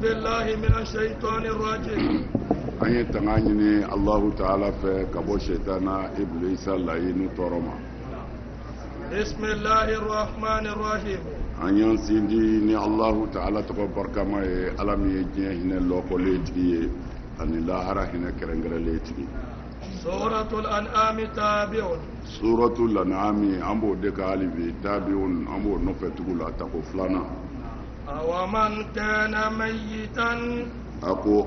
بالله من الشيطان الرجيم. أن يتغانيني الله تعالى في كبو شيطانا إبليس اللعين تورما. بسم الله الرحمن الرحيم. أن ينسيني الله تعالى تقبر كما ألم يجيه هنا اللوكو ليتكي أن الله هنا كرنجر ليتكي. سورة الأنعام تابع. سورة الأنعام أمبو دكالي في تابع أمبو نفتقول أتاكو فلانا. ومن كان ميتا أكو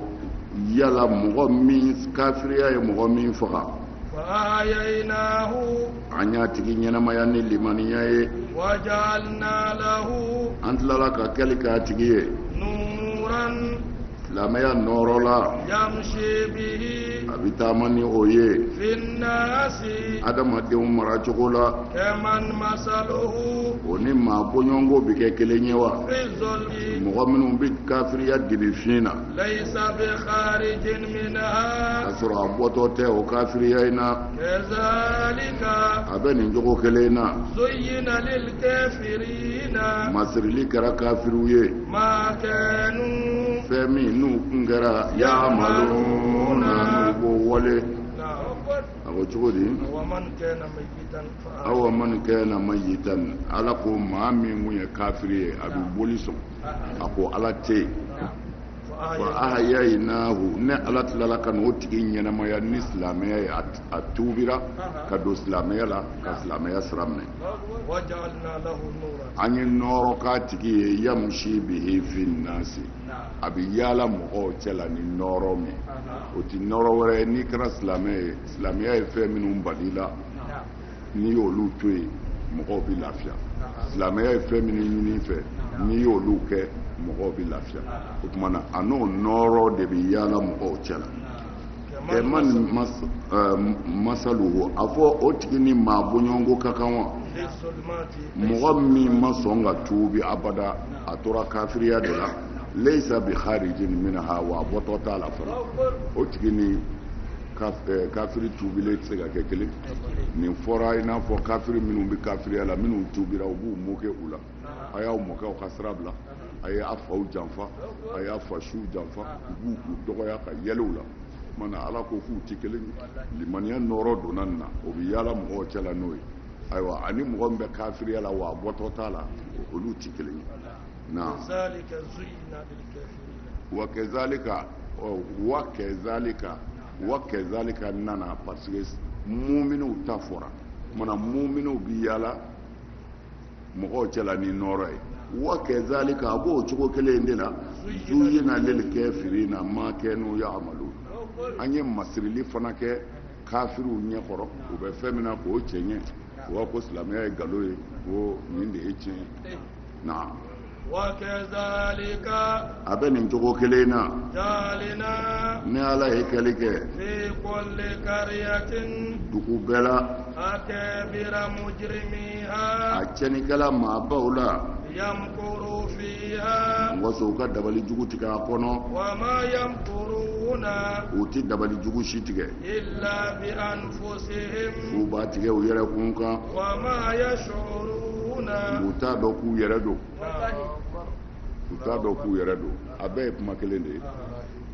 يلا مغمين كافريا مغمين فقا فأحييناه أنيا تيجي نما يعني لمانيا وجعلنا له أنت لا كالكا تيجي نورا لما يا نورولا يمشي به أبيتامني أويه في الناس أدم هديهم مراجعولا كمن مثله ونما بنيونغو بكيكلينيوا في الظلم مغمن بكافريا دبيفينا ليس بخارج منها أسرع بوتوتي وكافريا كذلك أبني نجوكو كلينا زين للكافرين masirili kɛra kafiru ye ما كانوا fɛn min n'u kun kɛra yamaluna n'u b'o wale a ko cogo di ومن كان ميتا awa man kana mayitan ala ko maa min kun ye kafiri ye a bɛ boli sɔn a ko ala tɛ yen wa ahyaynahu ne ala tilala ka n'o tigi ɲɛnamaya ni silamɛya ye a tuubira ka don silamɛya la ka silamɛya sira minɛ وجعلنا له نورا an ye nɔɔrɔ k'a tigi ye yamusi bihi fi nasi a bɛ yaala mɔgɔw cɛla ni nɔɔrɔ min o ti nɔɔrɔ wɛrɛ ye n'i kɛra silamɛ ye silamɛya ye fɛn minnu bali la n'i y'olu to yen mɔgɔw bɛ lafiya silamɛya ye fɛn minnu ɲini fɛ n'i y'olu kɛ mɔgɔw bɛ lafiya o tuma na a n'o nɔɔrɔ de bɛ yaala mɔgɔw cɛla man masaluhu a fɔ o tigi ni maa bɔɲɔgɔnko ka kan wa mɔgɔ min ma sɔn ka tuubi abada a tora kafiriya de la leisa bi kharijin minha wa bɔtɔ t'a la fana o tigi ni kafiri tuubilen tɛ se ka kɛ kelen nin fɔra i n'a fɔ kafiri minnu bɛ kafiriya la minnu tuubira u b'u mɔkɛ u la a y'aw mɔkɛw ka sira bila a y'a faw janfa a y'a fasiw janfa u b'u dɔgɔya ka yɛlɛ u la mana ala ko k'u tɛ kelen ye limaniya nɔɔrɔ donna nin na o bɛ yaala mɔgɔw cɛla n'o ye ayiwa ani mɔgɔ min bɛ kafiriya la wa bɔtɔ t'a la olu tɛ kelen ye na wa kɛzalika nana parce que muminiw ta fɔra mana muminiw bi yaala mɔgɔw cɛla ni nɔɔrɔ ye wa kɛzalika a b'o cogo kelen de la zuyina lil kafirina ma kanu ya'malu an ye masirili fana kɛ kafiriw ɲɛkɔrɔ u bɛ fɛn min na k'o cɛ ɲɛ wa ko silamɛya ye nkalon ye ko nin de ye tiɲɛ na وكذلك a bɛ nin cogo kelen na جعلنا ni ala ye kɛli kɛ في كل قرية dugu bɛɛ la أكابر مجرميها a cɛnikɛla maabaw la يمكروا فيها waso u ka dabali jugu tigɛ a kɔnɔ وما يمكرون u ti dabali jugu si tigɛ إلا بأنفسهم u b'a tigɛ u yɛrɛ kun kan وما يشعرون u t'a dɔn k'u yɛrɛ don u t'a dɔn k'u yɛrɛ don a bɛɛ ye kuma kelen de ye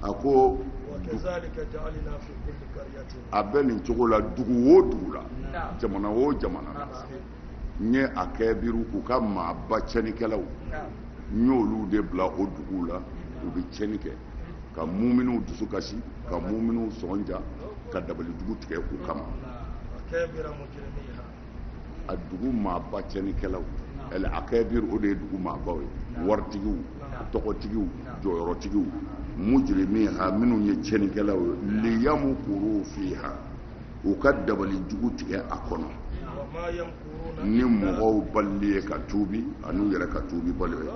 a ko وكذلك جعلنا في كل قرية a bɛ nin cogo la dugu o dugu la jamana o jamana na n ye a kɛ biru k'u ka maaba cɛnikɛlaw n y'olu de bila o duguw la u bɛ cɛni kɛ ka muminiw dusu kasi ka muminiw sɔn ja ka dabali jugu tigɛ u kama أكابر مجرميها a dugu maaba cɛnikɛlaw a kɛ biru o de ye dugu maabaw ye waritigiw tɔgɔtigiw jɔyɔrɔtigiw mujrimiha minnu ye cɛnikɛlaw ye liyamkuru fiha u ka dabali jugu tigɛ a kɔnɔ وما يمكرون ni mɔgɔw balili ye ka tuubi an'u yɛrɛ ka tuubi balo ye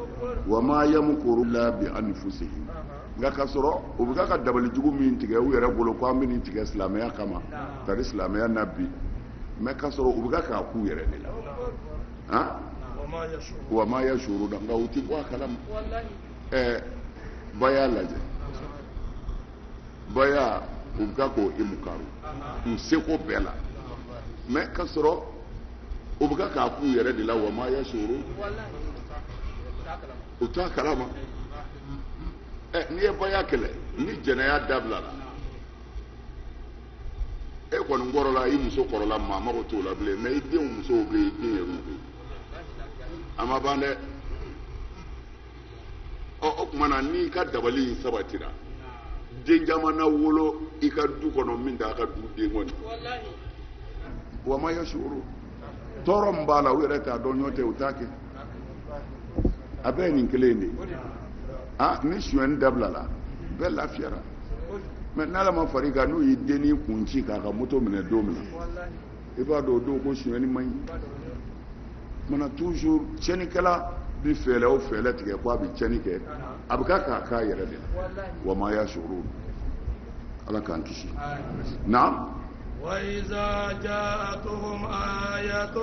wa ma yamkuru illa bi anfusihim nka ka sɔrɔ u bɛ ka dabali jugu min tigɛ u yɛrɛ bolo ko an bɛ nin tigɛ silamɛya kama tari silamɛya na bi mɛ ka sɔrɔ u bɛ k'a k'u yɛrɛ de la han wa ma yashuruna nka u ti bɔ a kalama ba y'a lajɛ ba y'a u bɛ k'o imukaru u seko bɛɛ la mɛ ka sɔrɔ u bɛ k'a k'u yɛrɛ de la wa ma yashuru u t'a kalama n'i ye baya kɛlɛ ni jɛnɛya dabila la e kɔni kɔrɔla i muso kɔrɔla maa mago t'o la bilen mais i denw musow bɛ yen i den yɛrɛw bɛ yen a ma ban dɛ o tuma na n'i ka dabali in sabatira den caman na wolo i ka du kɔnɔ min t'a ka du den kɔni wa ma yashuru tɔɔrɔ min b'a la u yɛrɛ t'a dɔn ɲɔ tɛ u t'a kɛ a bɛɛ ye nin kelen de ni sonyɛni dabila la bɛɛ lafiyara mais n'ala ma far'i kan n'u y'i dennin kun ci k'a ka moto minɛ don min na i b'a dɔn o don ko sonyɛni man ɲi mana toujours tiɲɛnikɛla bi fɛɛrɛ o fɛɛrɛ tigɛ ko a bɛ tiɲɛni kɛ a bɛ k'a k'a yɛrɛ de la wa ma yashuru ala k'an kisi naam وإذا جاءتهم آية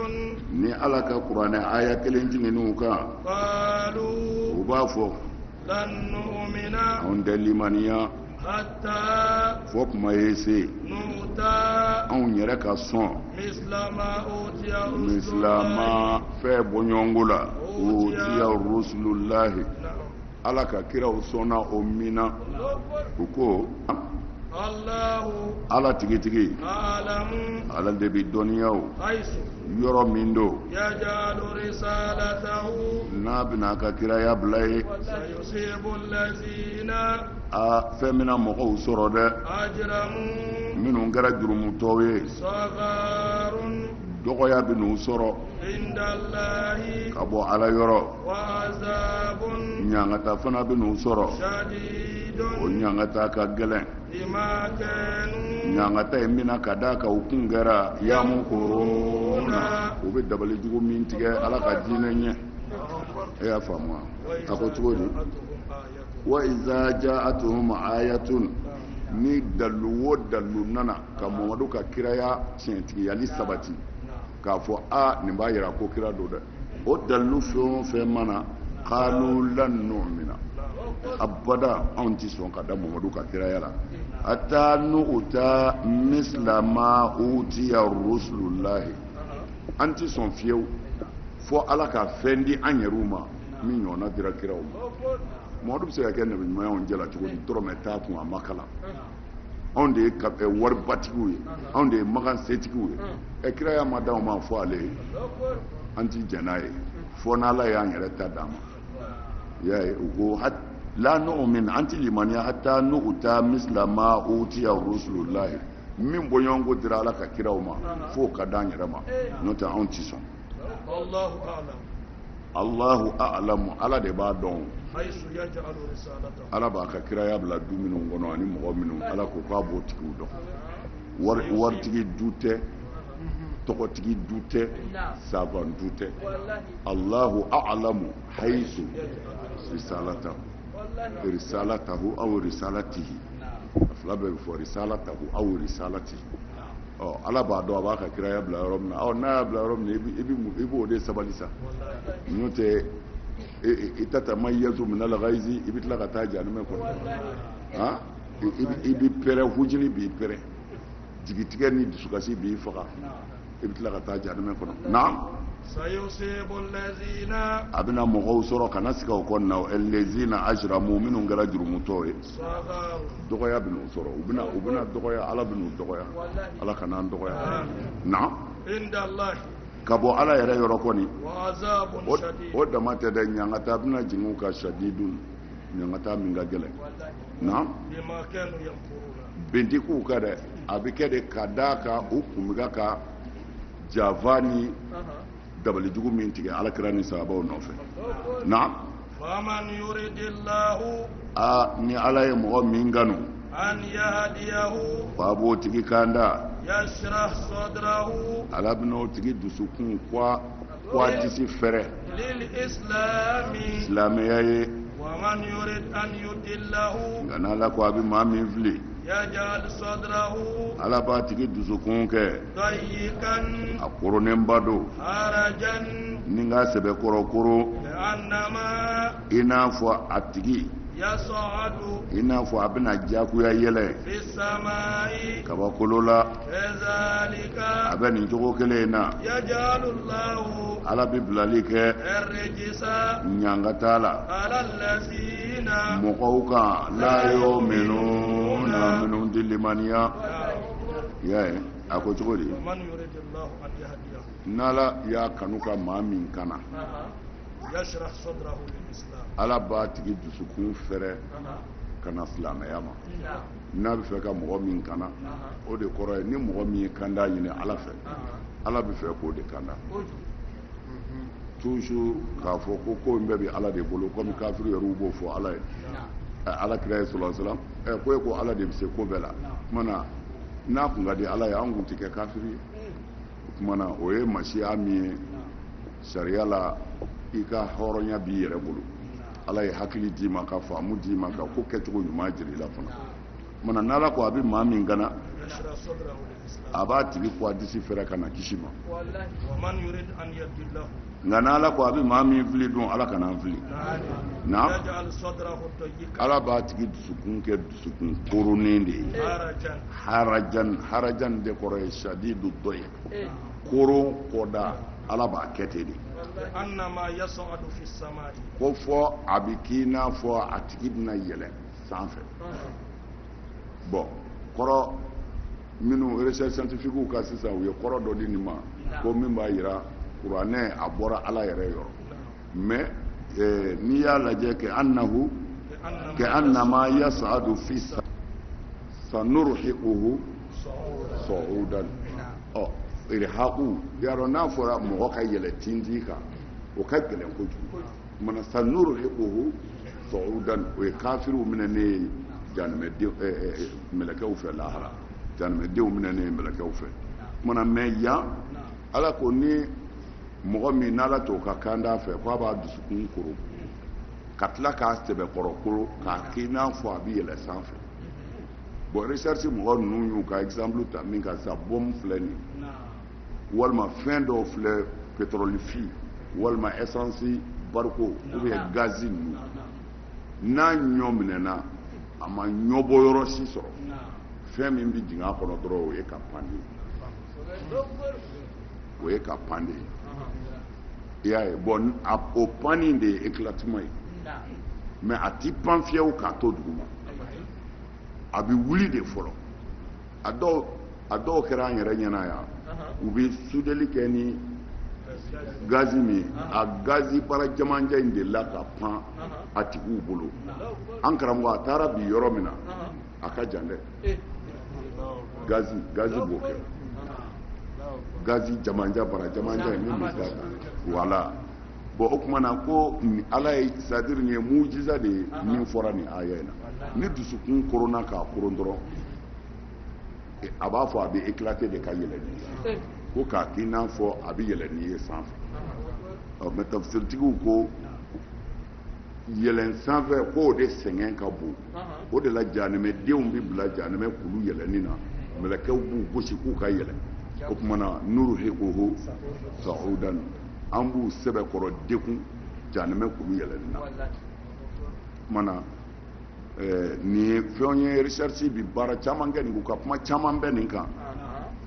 ni ala ka kuranɛ aya kelen jiginiw kan قالوا u b'a fɔ لن نؤمن anw tɛ limaniya حتى fɔ kuma ye se نؤتى anw yɛrɛ ka sɔn مثل ما أوتي رسل الله misilama fɛn bɔɲɔgɔnko la utiya rusulullahi ala ka kiraw sɔnna o min na u ko الله ala tigitigi أعلم ala de bɛ dɔnniyaw حيث yɔrɔ min do يجعل رسالته n'a bɛna a ka kiraya bila ye سيصيب الذين fɛn bɛna mɔgɔw sɔrɔ dɛ أجرموا minnu kɛra jurumutɔw ye صغار dɔgɔya bɛ n'u sɔrɔ عند الله ka bɔ ala yɔrɔ وعذاب ɲangata fana bɛ n'u sɔrɔ شديد o ɲangata ka gɛlɛn بما كانوا ɲangata in bɛna ka da ka u kun kɛra yamukuruna u bɛ dabalijugu min tigɛ ala ka diinɛ ɲɛ e y'a faamu wa a ko cogo di wa iza ja'atuhum ayatun ni dalu o dalu nana ka mamadu ka kiraya tiɲɛtigiyali sabati k'a fɔ nin b'a yira ko kira don dɛ o dalu fɛn o fɛn mana qalu lan nu'mina abada anw ti sɔn ka da mamadu ka kiraya la hatta nu'ta misla ma utiya rusulullahi an ti sɔn fiyewu fɔ ala ka fɛn di an yɛrɛw ma min ɲɔgɔnna dira kiraw ma mamadu bɛ se ka kɛ nabiɲumanyaw jɛla cogo di dɔrɔmɛ t'a kun a ma kalan anw de ye waribatigiw ye anw de ye magan setigiw ye kiraya ma d'anw ma fɔ ale ye an ti jɛn n'a ye fɔ n'ala y'an yɛrɛ ta d'an ma y'a ye u ko la nu'min an ti limaniya hatta nu'ta misla ma utiya rusulullahi min bɔɲɔgɔnko dira ala ka kiraw ma f'o ka d'an yɛrɛ ma n'o tɛ anw ti sɔn Allahu a'lamu ala de b'a dɔn ala b'a ka kiraya bila du minnu kɔnɔ ani mɔgɔ minnu ala ko k'a b'o tigiw dɔn waritigi du tɛ tɔgɔtigi du tɛ saban du tɛ Allahu a'lamu haythu risalatahu aw risalatihi fila bɛɛ bɛ fɔ risalatahu aw risalatihi ala b'a dɔn a b'a ka kiraya bila yɔrɔ min na n'a y'a bila yɔrɔ min na i b'o de sabali sa n'o tɛ i tatama yazu min na lagayizi i bɛ tila ka taa janimɛ kɔnɔ i bɛ pɛrɛ hujini b'i pɛrɛ jigitigɛ ni dusukasi b'i faga i bɛ tila ka taa janimɛ kɔnɔ na a bɛna mɔgɔw sɔrɔ kana sigi o kɔnɔna na lezina ajramu minnu kɛra jurumutɔw ye dɔgɔya bɛ n'u sɔrɔ u bɛna dɔgɔya ala bɛ n'u dɔgɔya ala kana an dɔgɔya na ka bɔ ala yɛrɛ yɔrɔ kɔni o dama tɛ dɛ ɲangata bɛna jigin u ka shadidun ɲangata min ka gɛlɛn na bentigiw ka dɛ a bɛ kɛ de ka d'a kan u kun bɛ ka jafa ni dabalijugu min tigɛ alakira ni sahabaw nɔfɛ na ni ala ye mɔgɔ min kanu fa b'o tigi kan da ala bɛna o tigi dusukun k'a disi fɛrɛ silamɛya ye nka n'ala ko a bɛ maa min fili ala b'a tigi dusukun kɛ a koronenba don ni n ka sɛbɛ kɔrɔ koro i n'a fɔ a tigi i n'a fɔ a bɛna jagoya yɛlɛ kabakolo la a bɛ nin cogo kelen in na ala bɛ bilali kɛ ɲanga t'a la مقوكا لا يؤمنون من دلمانيا يا أكو تقولي ومن يريد الله أن يهديه نالا يا كانوكا ما من كنا يشرح صدره للإسلام على باتي دسكون فرع كنا سلام يا ما n'a bɛ fɛ ka mɔgɔ min kana o de kɔrɔ ye ni mɔgɔ min ye kanda ɲini ala fɛ ala bɛ fɛ k'o de kanda toujours k'a fɔ ko in bɛɛ bɛ ala de bolo komi kafiri yɛrɛ b'o fɔ ala ye ala kira ye sallallahu alaihi wasallam ko ye ko ala de bɛ se ko bɛɛ la kumana n'a kun ka di ala ye an kun tɛ kɛ kafiri ye kumana o ye masiya min ye sariya la i ka hɔrɔnya b'i yɛrɛ bolo ala ye hakili d'i ma ka faamu d'i ma ka ko kɛcogo ɲuman jira i la fana mana n'ala ko a bɛ maa min gana a b'a tigi ko a disi fɛrɛ ka na kisi ma nka n'ala ko a bɛ maa min fili dun ala kana an fili na ala b'a tigi dusukun kɛ dusukun koronnen de ye harajan de kɔrɔ ye sadidu dɔ ye koron kɔda ala b'a kɛ ten de ko fɔ a bɛ k'i n'a fɔ a tigi bɛna yɛlɛ sanfɛ bon kɔrɔ minnu recherche scientifique ka sisan u ye kɔrɔ dɔ di nin ma ko min b'a jira kuranɛ a bɔra ala yɛrɛ yɔrɔ mais n'i y'a lajɛ kɛ annahu kɛ annama yas'adu fi sanurhiquhu sa'udan irhaqu yaro n'a fɔra mɔgɔ ka yɛlɛ tindi kan o ka gɛlɛn kojugu mana sanurhiquhu sa'udan o ye kafiriw minɛ ne janimɛdenw mɛlɛkɛw fɛ lahara janimɛdenw minɛ ne mɛlɛkɛw fɛ mana mɛ yan ala ko ni mɔgɔ min n'ala t'o ka kanda fɛ k'a b'a dusukun koro ka tila k'a sɛbɛkɔrɔ koro k'a k'i n'a fɔ a bɛ yɛlɛ sanfɛ bon recherche mɔgɔ ninnu y'u ka exemple ta min ka sa bombe filɛ nin walima fɛn dɔw filɛ pétrole fi walima essence bariko ou bien gaz ninnu n'a ɲɔ minɛna a ma ɲɔbɔ yɔrɔ si sɔrɔ fɛn min bɛ jigin a kɔnɔ dɔrɔn o ye ka pan de o ye ka pan de i y'a ye bon o panni de ye éclatement ye mais a ti pan fiyewu k'a to duguma a bɛ wuli de fɔlɔ a dɔw kɛra an yɛrɛ ɲɛna yan u bɛ soudeli kɛ ni gazi min a gazi bara jamanja in de la ka pan a tigiw bolo an karamɔgɔ a taara bi yɔrɔ min na a ka jan dɛ gazi b'o kɛ gazi jamanja bara jamanja in min bɛ se kan wala bon o tuma na ko ala ye c'est-à-dire nin ye mujiza de ye min fɔra nin aya in na ni dusukun koronna k'a koron dɔrɔn a b'a fɔ a bɛ éclater de ka yɛlɛ nin ye ko k'a k'i n'a fɔ a bɛ yɛlɛ nin ye sanfɛ mais tafsiritigiw ko yɛlɛn sanfɛ k'o de sɛgɛn ka bon o de la janɛmɛdenw bɛ bila janɛmɛ kulu yɛlɛnni na mɛlɛkɛw b'u gosi k'u ka yɛlɛ o tuma na nurhiquhu sa'udan an b'u sɛbɛkɔrɔ dekun janɛmɛ kulu yɛlɛnni na o tuma na nin ye fɛn ye recherche bi baara caman kɛ nin ko ka kuma caman bɛ nin kan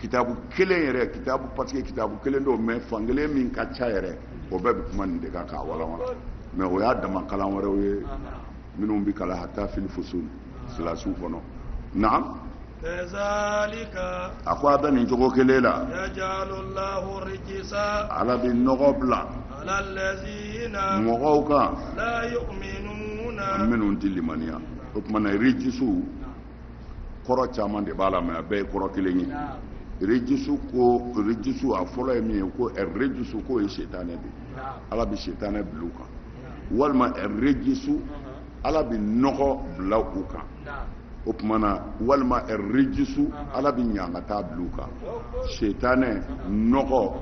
kitabu kelen yɛrɛ kitabu parce que kitabu kelen don mais fankelen min ka ca yɛrɛ o bɛɛ bɛ kuma nin de kan k'a walawala mais o y'a dama kalan wɛrɛw ye minnu bɛ kalan hata fil fusul silasiw kɔnɔ naam a ko a bɛ nin cogo kelen la ala bɛ nɔgɔ bila mɔgɔw kan minnu tɛ limaniya o tuma na rijisu kɔrɔ caman de b'a la mais a bɛɛ ye kɔrɔ kelen ye rijisu a fɔlɔ ye min ye ko rijisu k'o ye setanɛ de ala bɛ setanɛ bila u kan walima rijisu ala bɛ nɔgɔ bila u kan o tuma na walima rijisu ala bɛ ɲangata bila u kan setanɛ nɔgɔ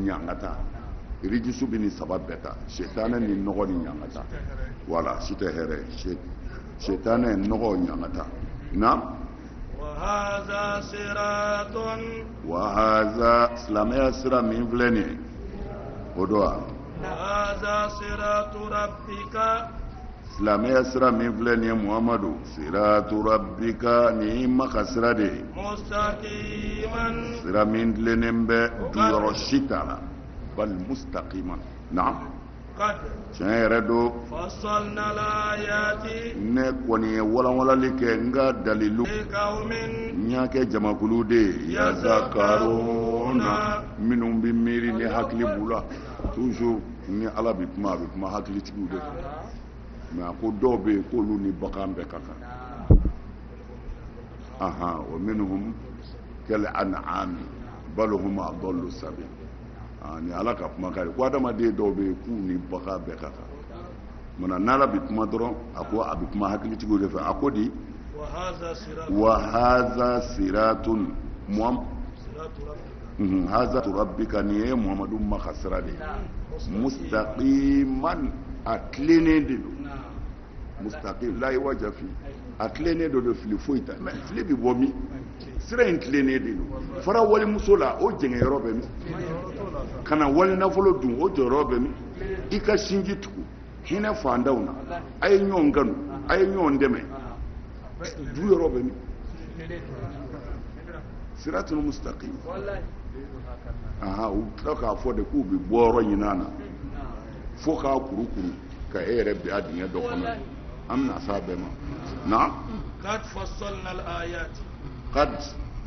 ɲangata rijisu bɛ nin saba bɛɛ ta setanɛ ni nɔgɔ ni ɲangata wala si tɛ hɛrɛ setanɛ nɔgɔ ɲangata na وهذا صراط وهذا silamɛya sira min filɛ nin ye o don wa وهذا صراط ربك silamɛya sira min filɛ nin ye muhamadu siratu rabbika nin ma ka sira de ye مستقيما sira min tilennen bɛ juyɔrɔ si t'a la bal mustaqiman naam قد tiɲɛ yɛrɛ do فصلنا الآيات ne kɔni ye walanwalali kɛ n ka dalilu لقوم n y'a kɛ jamakulu de ye yazakaruna minnu bɛ miiri ni hakili b'u la toujours ni ala bɛ kuma a bɛ kuma hakilitigiw de fɛ mais a ko dɔw bɛ yen k'olu ni bagan bɛɛ ka kan wa minhum kal an'ami bal hum adallu sabil ni ala ka kuma kari ko adamaden dɔw bɛ yen k'u ni bagan bɛɛ ka kan mana n'ala bɛ kuma dɔrɔn a ko a bɛ kuma hakilitigiw de fɛ a ko di wa hadha siratun hadha rabbika ni ye muhammadu makasira de mustaqiman a tilennen de don mustaqim la iwaja fi a tilennen do fili foyi ta mais fili bɛ bɔ min sira in tilennen de don fara walimuso la o jɛngɛ yɔrɔ bɛ min kana wali nafolo dun o jɔyɔrɔ bɛ min i ka sinji tugu hinɛ fandaw na a ye ɲɔgɔn kanu a ye ɲɔgɔn dɛmɛ du yɔrɔ bɛ min siratul mustaqim u tila k'a fɔ de k'u bɛ bɔ yɔrɔ ɲin'a na fo k'a kurukuru ka e yɛrɛ bɛ a dingɛ dɔ kɔnɔ an bɛna s'a bɛɛ ma na قد فصلنا الآيات قد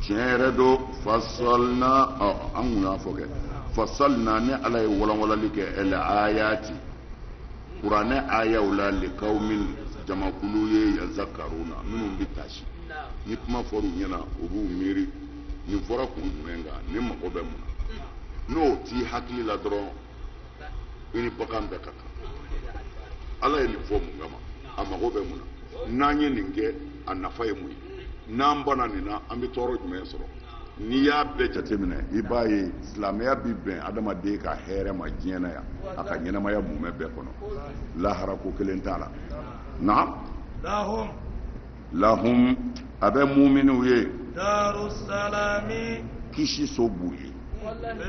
tiɲɛ yɛrɛ do fasalna an kun y'a fɔ kɛ fasalna ni ala ye walanwalali kɛ el ayati kuranɛ ayaw la li qaumin jamakulu ye yazakaruna minnu bɛ taasi ni kuma fɔra u ɲɛna u b'u miiri nin fɔra kun jumɛn kan ni mago bɛ mun na n'o t'i hakili la dɔrɔn i ni bagan bɛɛ ka kan ala ye nin fɔ mun kama a mago bɛ mun na n'an ye nin kɛ a nafa ye mun ye n'an banna nin na an bɛ tɔɔrɔ jumɛn sɔrɔ n'i y'a bɛɛ jateminɛ i b'a ye silamɛya bɛ bɛn adamaden ka hɛrɛ ma diɲɛ na yan a ka ɲɛnamaya mumɛ bɛɛ kɔnɔ lahara ko kelen t'a la na lahum a bɛ muminunw ye darussalami kisi so b'u ye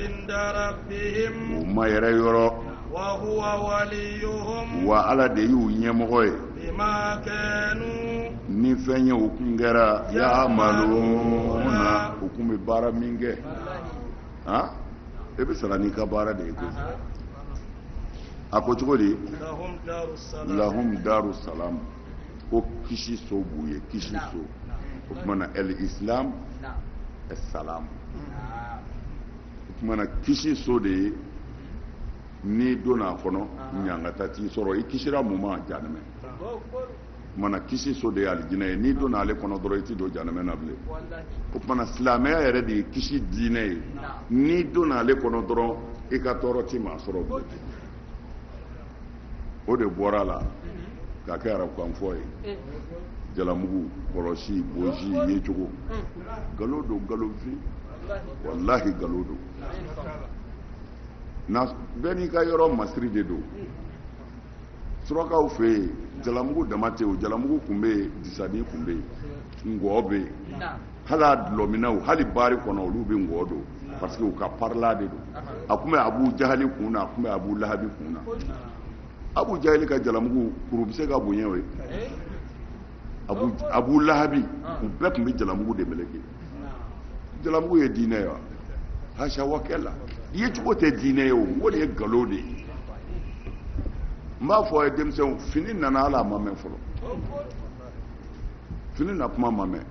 inda rabbihim u ma yɛrɛ yɔrɔ wa huwa waliyuhum wa ala de y'u ɲɛmɔgɔ ye bima kanu ni fɛn ye u kun kɛra ya'maluna u kun bɛ baara min kɛ e bɛ sara n'i ka baara de ye koyi a ko cogo di lahum darussalam ko kisi so b'u ye kisi so o tumana el islam es salam o tumana kisi so de ye n'i donna a kɔnɔ ɲangata t'i sɔrɔ i kisira mun ma janɛmɛ mana kisi so de ye alijinɛ ye n'i donna ale kɔnɔ dɔrɔn i ti don janɛmɛ na bilen o tumana silamɛya yɛrɛ de ye kisi diinɛ ye n'i donna ale kɔnɔ dɔrɔn i ka tɔɔrɔ ti maa sɔrɔ bilen o de bɔra la k'a kɛ arabukanfɔ ye jalamugu kɔlɔsi bozi yecogo nkalon don nkalonfin walahi nkalon don bɛɛ n'i ka yɔrɔ masiri de don surakaw fɛ yen jalamugu dama tɛ o jalamugu kun bɛ yen disani kun bɛ yen ngɔ bɛ yen hali a dulɔminaw hali baari kɔnɔ olu bɛ ngɔ don parce que u ka parla de don a kun bɛ abu jahali kun na a kun bɛ abu lahabi kun na abu jahali ka jalamugu kuru bɛ se ka bonya o ye abu lahabi u bɛɛ kun bɛ jalamugu de meleke jalamugu ye diinɛ ye wa hasha wakɛla ye cogo tɛ diinɛ ye o de ye nkalon de ye n b'a fɔ a ye denmisɛnw fini nana hali a ma mɛn fɔlɔ fini na kuma ma mɛn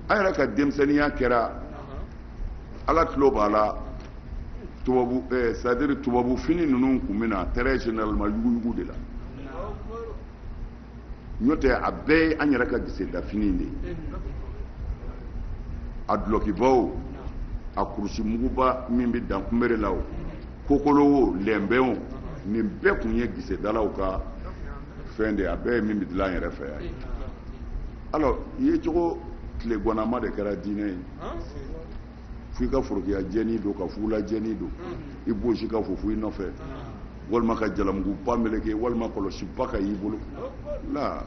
an yɛrɛ ka denmisɛnninya kɛra ala tulo b'a la tubabu c'est-à-dire tubabu fini ninnu kun bɛ na très généralement yuguyugu de la n'o tɛ a bɛɛ ye an yɛrɛ ka giseda fini de ye a dulokibaw a kurusimuguba min bɛ dan kunbere la o kokolo o lɛnbɛnw nin bɛɛ kun ye gisedalaw ka fɛn de a bɛɛ ye min bɛ dilan yɛrɛ fɛ yan alors ye cogo tile ganama de kɛra diinɛ ye f'i ka forokiya jɛni don ka fugula jɛni don i bosi ka fufu i nɔfɛ walima ka jalamuguba meleke walima kɔlɔsiba ka y'i bolo la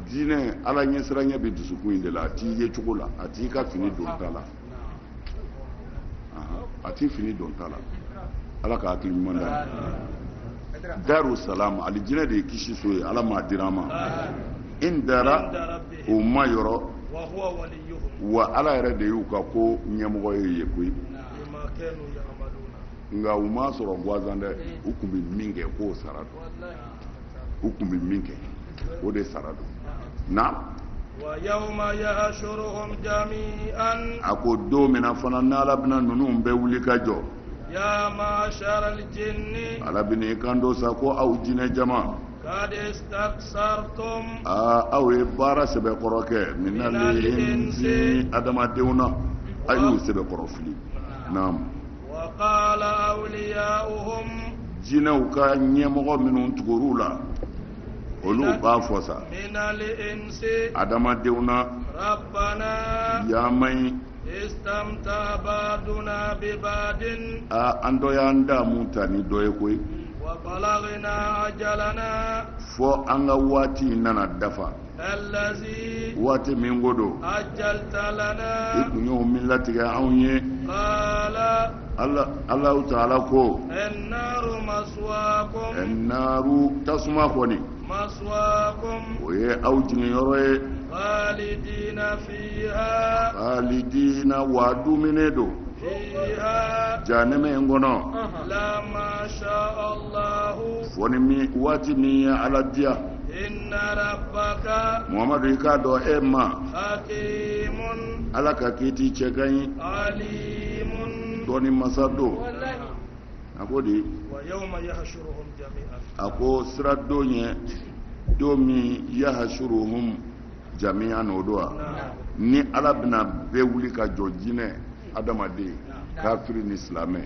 diinɛ ala ɲɛsiranya bɛ dusukun in de la a t'i ye cogo la a t'i ka fini don ta la a t'i fini don ta la ala ka hakili ɲuman da daru salam alijinɛ de ye kisi so ye ala m'a dira ma in dara o ma yɔrɔ wa ala yɛrɛ de y'u ka ko ɲɛmɔgɔ ye koyi nga u ma sɔrɔ guazan dɛ u kun bɛ min kɛ k'o sara don u kun bɛ min kɛ o de sara don na ويوم يحشرهم جميعا a ko don min na fana n'ala bɛna ninnu bɛɛ wuli ka jɔ يا معشر الجن ala bɛna i kan do sa ko aw jinɛ jama قد استكثرتم aw ye baara sɛbɛkɔrɔ kɛ minal insi adamadenw na a y'u sɛbɛkɔrɔ fili naam وقال أولياؤهم jinɛw ka ɲɛmɔgɔ minnu tugur'u la olu b'a fɔ sa من الإنس adamadenw na ربنا yamai استمتع بعضنا ببعض an dɔ y'an da mun ta ni dɔ ye koyi وبلغنا أجلنا fɔ an ka waati nana dafa الذي waati min ko don أجلت i لنا kun y'o min latigɛ anw ye قال Allahu Ta'ala ko النار مسواكم naaru tasuma kɔni مسواكم o ye aw jiginyɔrɔ ye خالدين فيها khalidina wa duminen don فيها janɛmɛ in kɔnɔ لا ما شاء الله fɔ ni waati min ye ala diya إن ربك muhamadu i k'a dɔn e ma حكيم ala ka k'i ti cɛ ka ɲi عليم dɔɔni masa don a ko de ويوم يحشرهم جميعا a ko sira don ye don min yahashuruhum jami'an o don wa ni ala bɛna bɛɛ wuli ka jɔ jinɛ adamaden kafiri ni silamɛ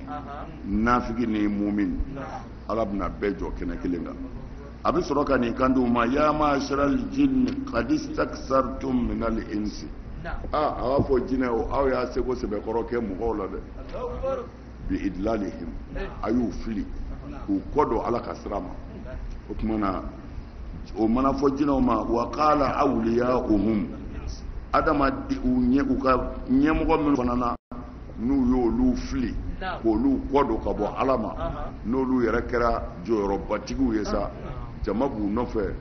nafigi ni mumin ala bɛna bɛɛ jɔ kɛnɛ kelen kan a bɛ sɔrɔ ka nin kan di u ma ya ma'asharal jinni qad istaksartum minal insi a b'a fɔ jinɛ o aw y'a seko sɛbɛkɔrɔ kɛ mɔgɔw la dɛ bi idlalihim a y'u fili k'u kɔ don ala ka sira ma o tuma na o mana fɔ jinɛw ma wa qala awliya'uhum adamaden u ka ɲɛmɔgɔ minnu fana na n'u y'olu fili k'olu kɔ don ka bɔ ala ma n'olu yɛrɛ kɛra jɔyɔrɔbatigiw ye sa jama b'u nɔfɛ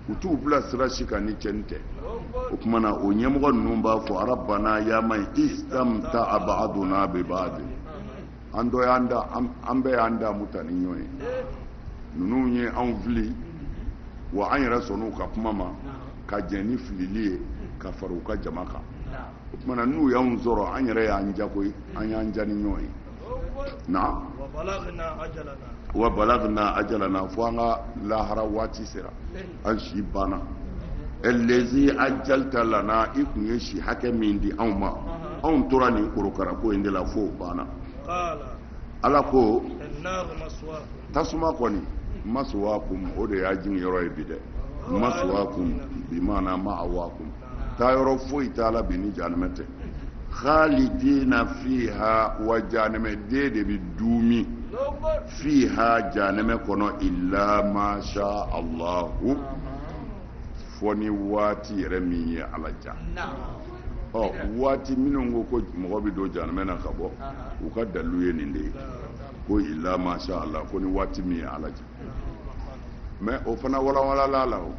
u t'u bila sira si kan ni cɛnni tɛ o tuma na o ɲɛmɔgɔ ninnu b'a fɔ rabbana ya man istamta'a ba'duna bi ba'd an dɔ y'an da an bɛɛ y'an da muta ni ɲɔgɔn ye ninnu ye anw fili wa an yɛrɛ sɔnn'u ka kuma ma ka jɛn ni filili ye ka fara u ka jama kan o tuma na n'u y'anw sɔrɔ an yɛrɛ y'an ja koyi an y'an ja ni ɲɔgɔn ye na wa balagna ajalana fo an ka lahara waati sera an si banna allazi ajalta lana i kun ye si hakɛ min di anw ma anw tora nin korokara ko in de la fo banna ala ko tasuma kɔni maswakum o de y'a jigin yɔrɔ ye bi dɛ maswakum bi maana ma'awakum taa yɔrɔ foyi t'a la bi ni jahanɛmɛ tɛ khalidina fiha wa jahanɛmɛ den de bi duumi fiha jahanɛmɛ kɔnɔ illa ma sha Allahu fɔ ni waati yɛrɛ min ye ala ja waati minnu ko ko mɔgɔ bɛ don jahanɛmɛ na ka bɔ u ka dalilu ye nin de ye ko illa ma sha Allah ko ni waati min ye ala ja mais o fana walawala la o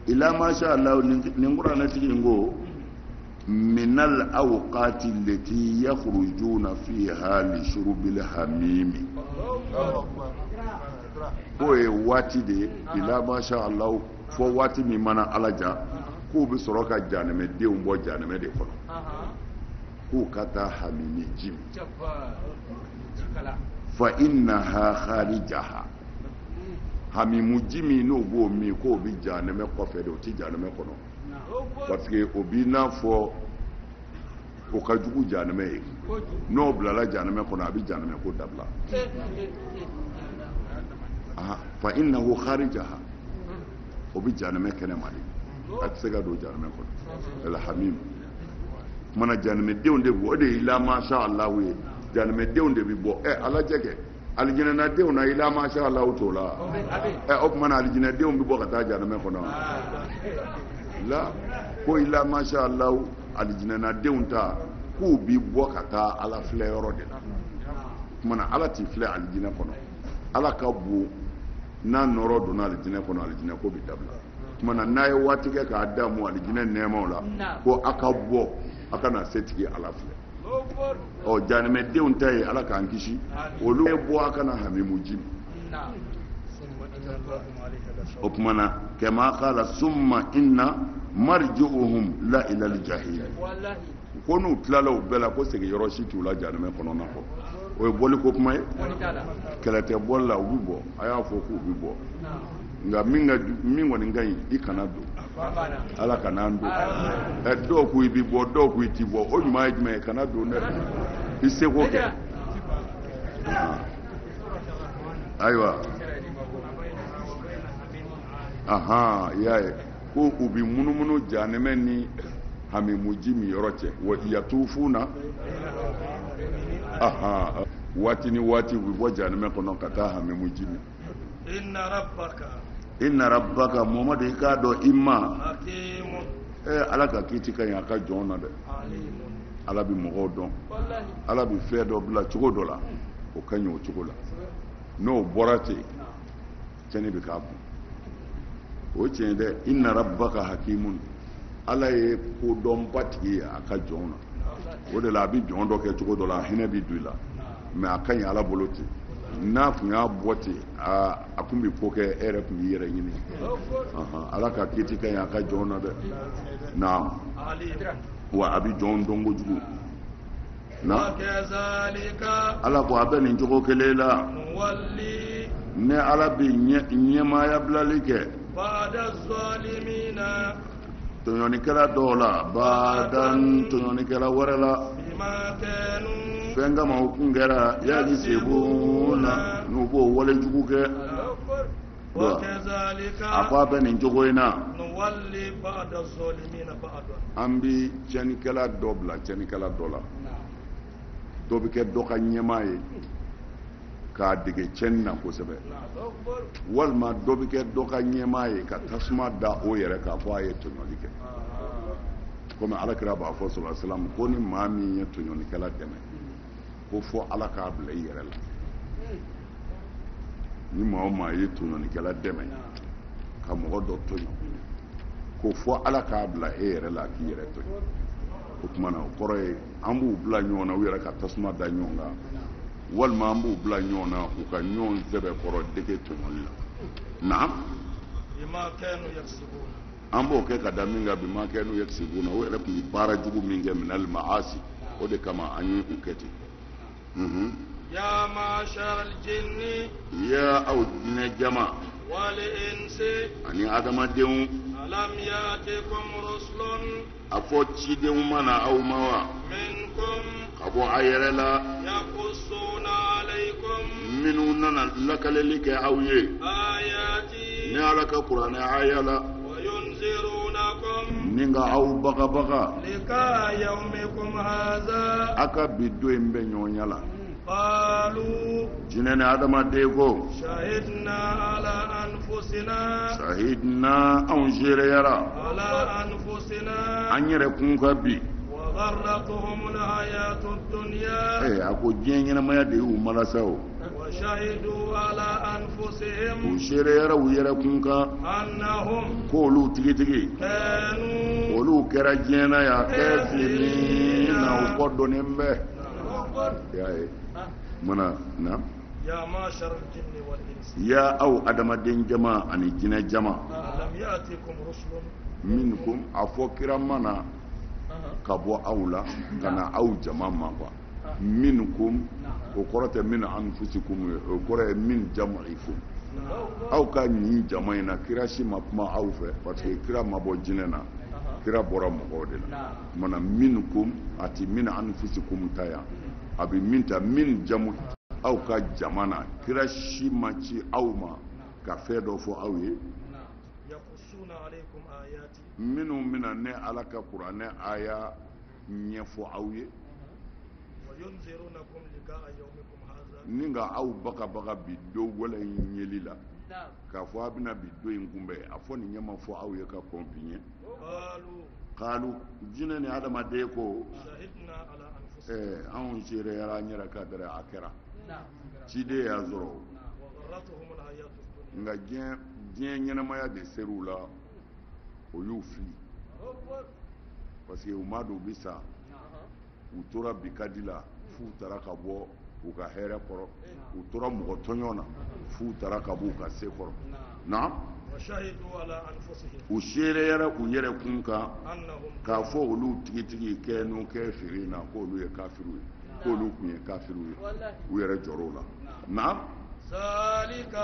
illa ma sha Allah nin kuranɛ tigi ko minal awqati allati yakhrujuna fiha li shurbil hamimi ko ye waati de illa ma sha Allah fo waati min mana ala ja k'u bɛ sɔrɔ ka jahanɛmɛdenw bɔ jahanɛmɛ de kɔnɔ k'u ka taa hamimi ji min fa innaha kharijaha hamimu ji min n'o b'o min k'o bɛ jahanɛmɛ kɔfɛ de o tɛ jahanɛmɛ kɔnɔ parce que o b'i n'a fɔ o ka jugu jahanɛmɛ ye n'o bilala jahanɛmɛ kɔnɔ a bɛ jahanɛmɛ ko dabila fa innahu kharijaha o bɛ jahanɛmɛ kɛnɛma de a tɛ se ka don jahanɛmɛ kɔnɔ alhamim mana jahanɛmɛdenw de bɔ o de ye ila masha Allah ye jahanɛmɛdenw de bɛ bɔ ala jɛgɛ alijinɛnadenw na ila masha Allah t'o la o tuma na alijinɛdenw bɛ bɔ ka taa jahanɛmɛ kɔnɔ la ko ila masha Allah alijinɛnadenw ta k'u bi bɔ ka taa ala filɛ yɔrɔ de la o tuma na ala t'i filɛ alijinɛ kɔnɔ ala ka bon n'a nɔrɔ donna alijinɛ kɔnɔ alijinɛ ko bɛ dabila kumana n'a ye waati kɛ k'a da mu alijinɛ nɛɛmaw la ko a ka bɔ a ka na se tigi ala filɛ ɔ janimɛdenw ta ye ala k'an kisi olu ye bɔ a kana hamimu ji o tuma na kɛmɛ kala summa inna marji'uhum la ila al-jahim ko n'u tilala o bɛɛ la ko segin yɔrɔ si t'u la janimɛ kɔnɔna kɔ o ye bɔli ko kuma ye kɛlɛ tɛ bɔli la u bɛ bɔ a y'a fɔ k'u bɛ bɔ nka min kɔni ka ɲi i kana don ala kana don dɔw ko i bɛ bɔ dɔw ko i t'i bɔ o ɲuman ye jumɛn ye kana don dɛ i seko kɛ ayiwa i y'a ye ko u bɛ munumunu janimɛ ni hamimuji min yɔrɔ cɛ wa yatufuna waati ni waati u bɛ bɔ janimɛ kɔnɔ ka taa hamimuji min inna rabbaka Muhammadu i k'a dɔn i ma ala ka kiiti ka ɲi a ka jɔn na dɛ ala bɛ mɔgɔw dɔn ala bɛ fɛn dɔ bila cogo dɔ la o ka ɲi o cogo la n'o bɔra ten cɛnni bɛ k'a kun o tiɲɛ dɛ inna rabbaka hakimun ala ye kodɔnba tigi ye a ka jɔn na o de la a bɛ jɔn dɔ kɛ cogo dɔ la a hinɛ bɛ don i la mɛ a ka ɲi ala bolo ten n'a tun y'a bɔ ten a tun bɛ ko kɛ e yɛrɛ tun b'i yɛrɛ ɲini ala ka kiiti ka ɲi a ka jɔn na dɛ naam wa a bɛ jɔn dɔn kojugu na ala ko a bɛ nin cogo kelen la ne ala bɛ ɲɛmaaya bilali kɛ tɔɲɔnikɛla dɔw la badan tɔɲɔnikɛla wɛrɛ la fɛn kama o kun kɛra yali sebuna n'u b'o walejugu kɛ a ko a bɛ nin cogo in na an bɛ tiɲɛnikɛla dɔ bila tiɲɛnikɛla dɔ la dɔ bɛ kɛ dɔ ka ɲɛmaa ye k'a dege tiɲɛni na kosɛbɛ walima dɔ bɛ kɛ dɔ ka ɲɛmaa ye ka tasuma da o yɛrɛ k'a fɔ a ye tɔɲɔli kɛ komi alakira b'a fɔ sallallahu alaihi wasallam ko ni maa min ye tɔɲɔlikɛla dɛmɛ ko fɔ ala k'a bila i yɛrɛ la ni maa o maa ye tɔɲɔlikɛla dɛmɛ ka mɔgɔ dɔ tɔɲɔ ko fɔ ala k'a bila e yɛrɛ la k'i yɛrɛ tɔɲɔ o tuma na o kɔrɔ ye an b'u bila ɲɔgɔn na u yɛrɛ ka tasuma da ɲɔgɔn kan walima an b'u bila ɲɔgɔn na u ka ɲɔgɔn sɛbɛ kɔrɔ dege tɔɲɔli la naam an b'o kɛ ka da min kan bima kanu yaksibuna o yɛrɛ tun ye baara jugu min kɛ minal maasi o de kama an ye u kɛ ten ya ma'shar al-jinni ya aw jinɛ jama wal insi ani adamadenw alam ya'tikum rusulun a fɔ cidenw mana aw ma wa minkum ka bɔ a yɛrɛ la yaqussuna alaykum minnu nana lakaleli kɛ aw ye ayati ni ala ka kuranɛ aya la yunzirunakum ni ka aw bagabaga lika yawmikum hadha a ka bi don in bɛ ɲɔgɔnya la qalu jinɛ ni adamaden ko shahidna ala anfusina shahidna anw seereyara ala anfusina an yɛrɛ kun ka bi wa gharratuhum al-hayatu ad-dunya a ko diɲɛ ɲɛnamaya de y'u malasa o wa shahidu ala anfusihim u seereyara u yɛrɛ kun kan annahum ko olu tigitigi kanu olu kɛra diɲɛ na ya kafirina u kɔ dɔnnen bɛ y'a ye mana na ya ma'shar al-jinni wal insi ya aw adamaden jama ani jinɛ jama alam ya'tikum rusulun minkum a fɔ kira mana ka bɔ aw la ka na aw jama ma quoi minkum o kɔrɔ tɛ min anfusikum ye o kɔrɔ ye min jam'ikum aw ka nin jama in na kira si ma kuma aw fɛ parce que kira ma bɔ jinɛ na kira bɔra mɔgɔw de la mana minkum a ti min anfusikum ta yan a bɛ min ta min jamu aw ka jama na kira si ma ci aw ma ka fɛn dɔ fɔ aw ye yaqussuna alaykum ayati minnu bɛna ne ala ka kuranɛ aya ɲɛfɔ aw ye wa yunzirunakum lika yawmikum hadha ni ka aw bagabaga bi don wala in ɲɛli la k'a fɔ a bɛna bi don in kunbɛn a fɔ nin ɲɛ ma fɔ aw ye ka kɔn bi ɲɛ kalu jinɛ ni adamaden ko shahidna ala anfusina anw seereyara an yɛrɛ ka dɛrɛ a kɛra ciden y'a sɔrɔ wa gharratuhum al-hayatu ad-dunya nka diɲɛ ɲɛnamaya de ser'u la o y'u fili parce que u ma don u bɛ sa u tora bikadi la f'u taara ka bɔ u ka hɛrɛ kɔrɔ u tora mɔgɔ tɔɲɔ na f'u taara ka bɔ u ka se kɔrɔ na وشهدوا على أنفسهم u seereyara u yɛrɛ kun kan أنهم k'a fɔ olu tigitigi kɛ n'u kɛ feere na k'olu ye kafiru ye k'olu kun ye kafiru ye u yɛrɛ jɔr'o la na ذلك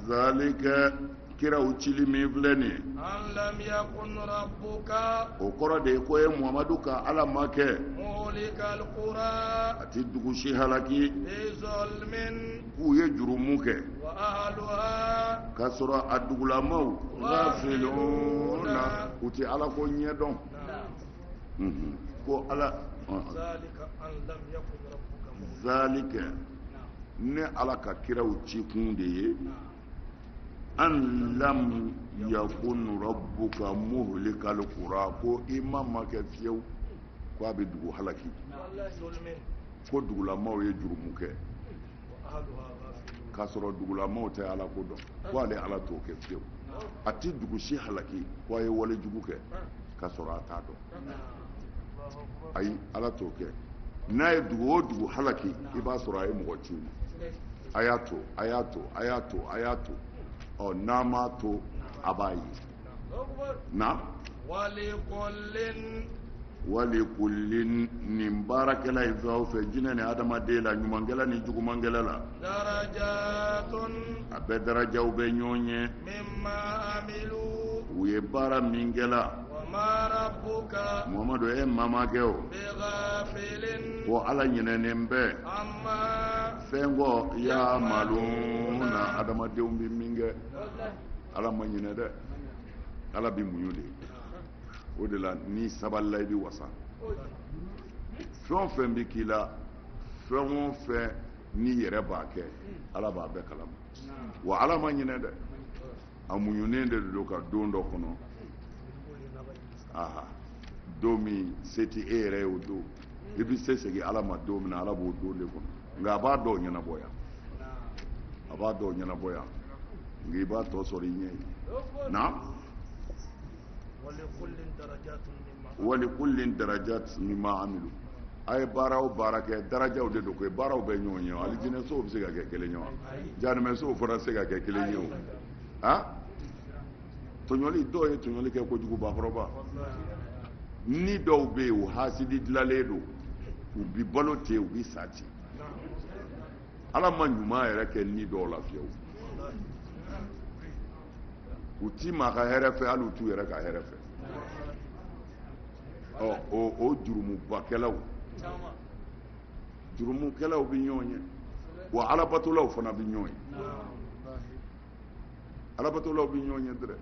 zalika kiraw cili min filɛ nin ye أن لم يكن ربك o kɔrɔ de ye ko ye muhamadu ka ala ma kɛ مهلك القرى a ti dugu si halaki بظلم k'u ye jurumu kɛ وأهلها k'a sɔrɔ a dugulamaw ghafiluna u ti ala ko ɲɛdɔn ko ala ذلك أن لم يكن ربك مهلك zalika ne ala ka kiraw ci kun de ye an lam yakun rabbuka muhlikal qura ko ima ma kɛ fiyewu ko a bɛ dugu halaki ظلم ko dugulamaw ye jurumu kɛ وأهلها غافلون k'a sɔrɔ dugulamaw tɛ ala ko dɔn ko ale ala t'o kɛ fiyewu a ti dugu si halaki ko a ye wale jugu kɛ k'a sɔrɔ a t'a dɔn ayi ala t'o kɛ n'a ye dugu o dugu halaki i b'a sɔrɔ a ye mɔgɔ ciw a y'a to a y'a to a y'a to a y'a to ɔ n'a m'a to a b'a ye na ولكل wali kullin nin baarakɛla ye fɛn o fɛn jinɛ ni adamaden la ɲumankɛla ni jugumankɛla la درجات a bɛɛ darajaw bɛ ɲɔgɔn ye مما عملوا u ye baara min kɛla وما ربك muhamadu e mama kɛ o بغافل ko ala ɲinɛnen bɛ عما fɛn kɔ ya maluna adamadenw bɛ min kɛ ala ma ɲinɛ dɛ ala bɛ muɲu de o de la ni sabalila i bɛ wasa fɛn o fɛn bɛ k'i la fɛn o fɛn n'i yɛrɛ b'a kɛ ala b'a bɛɛ kalama wa ala ma ɲinɛ dɛ a muɲunen de don ka don dɔ kɔnɔ aha don min se tɛ e yɛrɛ ye o don i bɛ se segin ala ma don min na ala b'o don de kɔnɔ nka a b'a dɔw ɲɛnabɔ yan a b'a dɔw ɲɛnabɔ yan nka i b'a tɔ sɔrɔ i ɲɛ ye na ولكل درجات مما wali kullin darajat mimma amilu a ye baara o baara kɛ darajaw de don koyi baaraw bɛ ɲɔgɔn ye alijinɛsow bɛ se ka kɛ kelen ye wa janimɛsow fana se ka kɛ kelen ye o ha tɔɲɔli dɔw ye tɔɲɔli kɛ kojugu bakɔrɔba ni dɔw bɛ yen o hasidi dilanlen don u bi balo ten u bi sa ten ala ma ɲuman yɛrɛ kɛ ni dɔw la fiyewu u ti maa ka hɛrɛ fɛ hali u t'u yɛrɛ ka hɛrɛ fɛ o jurumubakɛlaw jurumukɛlaw bɛ ɲɔgɔn ye wa alabatolaw fana bɛ ɲɔgɔn ye alabatolaw bɛ ɲɔgɔn ye dɛrɛ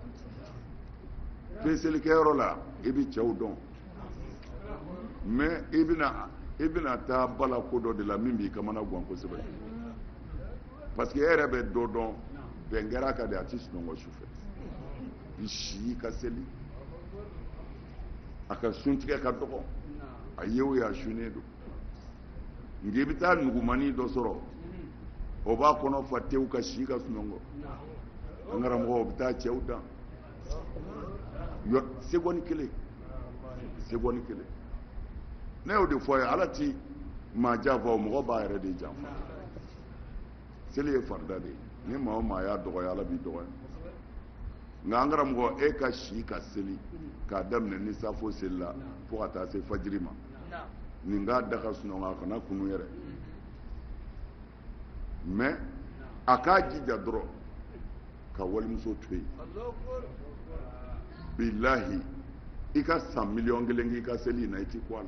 peselikɛyɔrɔ la i bɛ cɛw dɔn mais i bɛna taa bala ko dɔ de la min b'i kamana gan kosɛbɛ parce que e yɛrɛ bɛ dɔ dɔn bɛn kɛra ka de a tɛ sunɔgɔ su fɛ i si ka seli a ka suntigɛ ka dɔgɔ a yew y'a sunnen don nka i bɛ taa nugumani dɔ sɔrɔ o b'a kɔnɔ fa tew ka si ka sunɔgɔ an karamɔgɔ o bɛ taa cɛw dan seconde kelen ne y'o de fɔ ye ala ti maa janfa o mɔgɔ b'a yɛrɛ de janfa seli ye farida de ye ni maa o maa y'a dɔgɔya ala b'i dɔgɔya nka an karamɔgɔ e ka si ka seli k'a daminɛ ni safo selila fo ka taa se fajiri ma nin k'a da ka sunɔgɔ a kana kunu yɛrɛ mais a k'a jija dɔrɔn ka walimuso to yen bilahi i ka san 1,000,000 k'i ka seli in na i ti kɔ a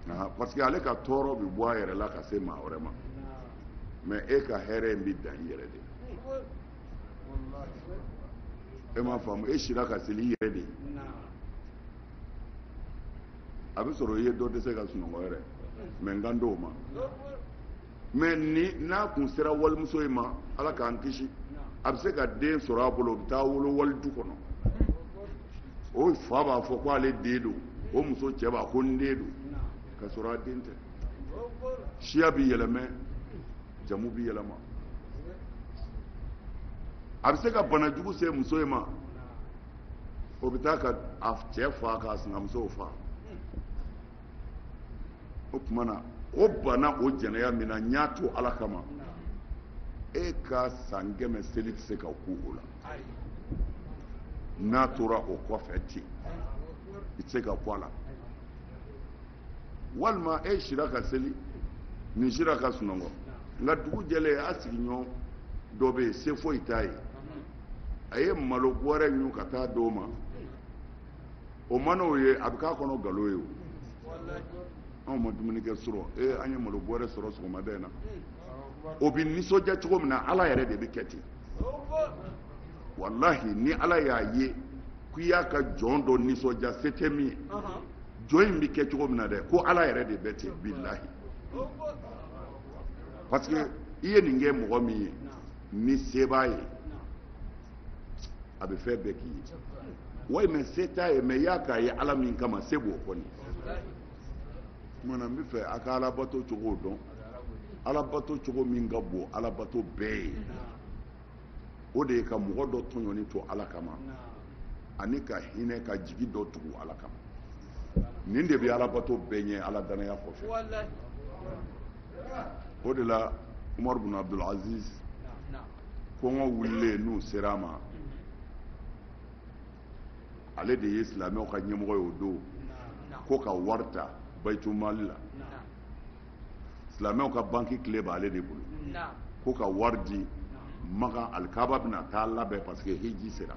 la parce que ale ka tɔɔrɔ bɛ bɔ a yɛrɛ la ka se maa wɛrɛ ma mais e ka hɛrɛ in bɛ dan i yɛrɛ de e m'a faamu e sira ka seli i yɛrɛ de a bɛ sɔrɔ i ye dɔ dɛsɛ ka sunɔgɔ yɛrɛ mais n kan t'o ma mais n'a kun sera walimuso in ma ala k'an kisi a bɛ se ka den sɔrɔ a bolo o bɛ taa wolo wali du kɔnɔ o fa b'a fɔ ko ale den don o muso cɛ b'a ko n den don ka sɔrɔ a den tɛ siya bɛ yɛlɛmɛ jamu bɛ yɛlɛma a bɛ se ka bana jugu se muso in ma o bɛ taa ka a cɛ fa k'a sinamuso fa o kumana o bana o jɛnɛya min na n y'a to ala kama e ka san 100 seli tɛ se ka ku o la n'a tora o kɔfɛ ten i tɛ se ka ku a la walima e sira ka seli nin sira ka sunɔgɔ nka dugu jɛlen a sigiɲɔgɔn dɔ bɛ yen se foyi t'a ye a ye malo bɔrɛ ɲu ka taa di o ma o man'o ye a bɛ k'a kɔnɔ nkalon ye o anw ma dumuni kɛ sɔrɔ an ye malo bɔrɛ sɔrɔ sɔgɔmada in na o bɛ nisɔndiya cogo min na ala yɛrɛ de bɛ kɛ ten walahi ni ala y'a ye k'i y'a ka jɔn dɔ nisɔndiya se tɛ min ye jɔn in bɛ kɛ cogo min na dɛ ko ala yɛrɛ de bɛ ten bilahi parce que i ye nin kɛ mɔgɔ min ye ni se b'a ye a bɛ fɛn bɛɛ k'i ye walima se t'a ye mɛ i y'a k'a ye ala min kama se b'o kɔni kumana n bɛ fɛ a ka alabato cogo dɔn alabato cogo min ka bon alabato bɛɛ ye o de ye ka mɔgɔ dɔ tɔɲɔni to ala kama ani ka hinɛ ka jigi dɔ tugu ala kama nin de bɛ alabato bɛɛ ɲɛ ala danaya kɔfɛ o de la Umar bin Abdul Aziz kɔngɔ wulilen n'u sera a ma ale de ye silamɛw ka ɲɛmɔgɔ ye o don ko ka wari ta Baitul-Mali la silamɛw ka banki tile b'ale de bolo ko ka wari di Maka alikaba bɛna taa labɛn parce que hiji sera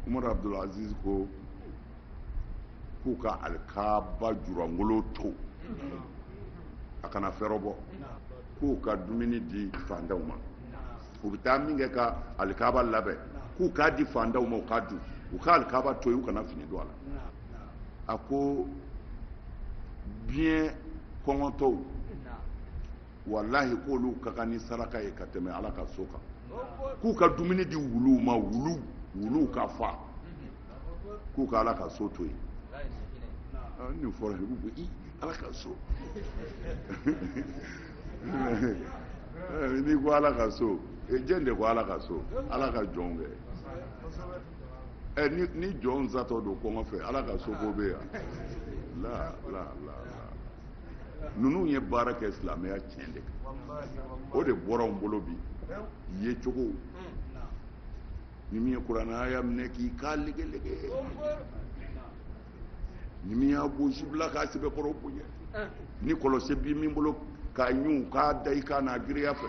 Umar Abdul Aziz ko k'u ka alikaba jurangolo to a kana fɛrɛ bɔ k'u ka dumuni di fantanw ma u bɛ taa min kɛ ka alikaba labɛn k'u k'a di fantanw ma u k'a dun u ka alikaba to yen u kana fini don a la a ko biɲɛ kɔngɔtɔw walahi k'olu ka kan ni saraka ye ka tɛmɛ ala ka so kan k'u ka dumuni di wuluw ma wuluw ka fa k'u ka ala ka so to yen nin fɔra yen u ko ala ka so n'i ko ala ka so jɛn de ko ala ka so ala ka jɔn kɛ ni jɔn zatɔ don kɔngɔ fɛ ala ka so ko bɛ yan la ninnu ye baara kɛ silamɛya tiɲɛ de kan o de bɔra anw bolo bi ye cogo ni min ye kuranɛ aya minɛ k'i k'a legelege ni min y'a gosi bila k'a sɛbɛkɔrɔ bonya ni kɔlɔsi b'i min bolo k'a ɲu k'a da i kan n'a giriya fɛ